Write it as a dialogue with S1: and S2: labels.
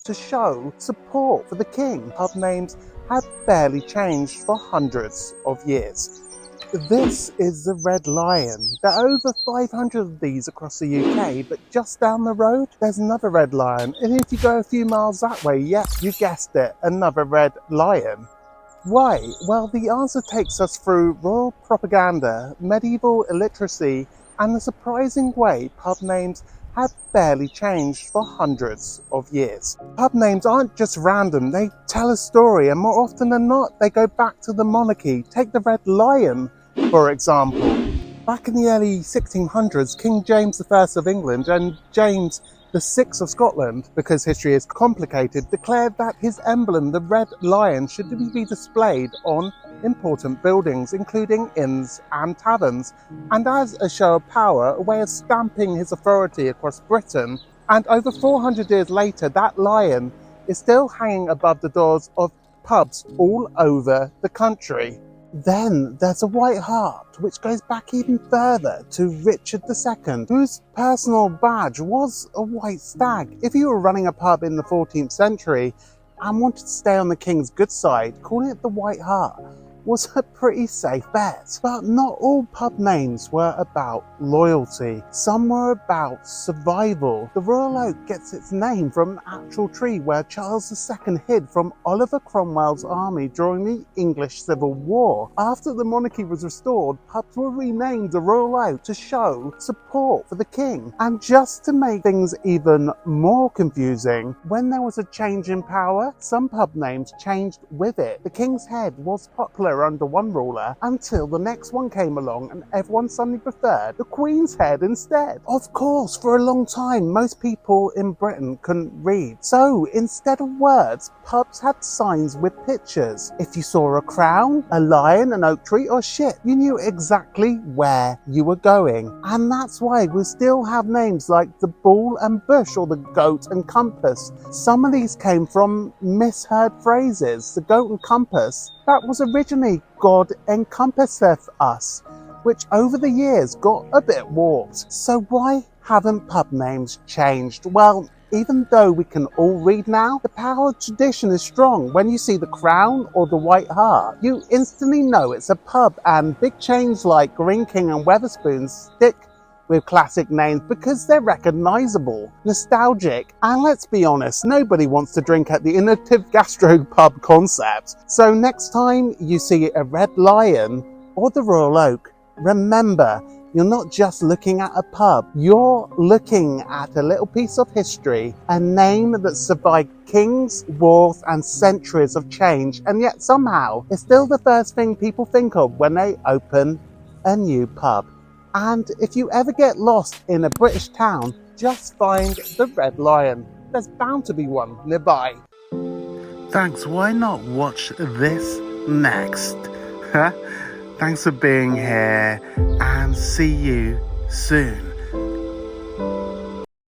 S1: to show support for the king. Pub names had barely changed for hundreds of years. This is the Red Lion. There are over 500 of these across the UK, but just down the road, there's another Red Lion. And if you go a few miles that way, yep, you guessed it, another Red Lion. Why? Well, the answer takes us through royal propaganda, medieval illiteracy, and the surprising way pub names had barely changed for hundreds of years. Pub names aren't just random, they tell a story, and more often than not, they go back to the monarchy. Take the Red Lion, for example. Back in the early 1600s, King James I of England and James VI of Scotland, because history is complicated, declared that his emblem, the Red Lion, should be displayed on important buildings, including inns and taverns, and as a show of power, a way of stamping his authority across Britain. And over 400 years later, that lion is still hanging above the doors of pubs all over the country. Then there's a White Hart, which goes back even further to Richard II, whose personal badge was a white stag. If you were running a pub in the 14th century and wanted to stay on the king's good side, calling it the White Hart was a pretty safe bet. But not all pub names were about loyalty. Some were about survival. The Royal Oak gets its name from an actual tree where Charles II hid from Oliver Cromwell's army during the English Civil War. After the monarchy was restored, pubs were renamed the Royal Oak to show support for the king. And just to make things even more confusing, when there was a change in power, some pub names changed with it. The King's Head was popular under one ruler until the next one came along and everyone suddenly preferred the Queen's Head instead. Of course, for a long time, most people in Britain couldn't read. So instead of words, pubs had signs with pictures. If you saw a crown, a lion, an oak tree, or ship, you knew exactly where you were going. And that's why we still have names like the Bull and Bush or the Goat and Compass. Some of these came from misheard phrases. The Goat and Compass, that was originally God encompasseth us, which over the years got a bit warped. So why haven't pub names changed? Well, even though we can all read now, the power of tradition is strong. When you see the Crown or the White Hart, you instantly know it's a pub, and big chains like Greene King and Wetherspoons stick with classic names because they're recognisable, nostalgic, and let's be honest, nobody wants to drink at the innovative gastropub concept. So next time you see a Red Lion or the Royal Oak, remember, you're not just looking at a pub, you're looking at a little piece of history, a name that survived kings, wars, and centuries of change, and yet somehow it's still the first thing people think of when they open a new pub. And if you ever get lost in a British town, just find the Red Lion. There's bound to be one nearby. Thanks, why not watch this next? Thanks for being here, and see you soon.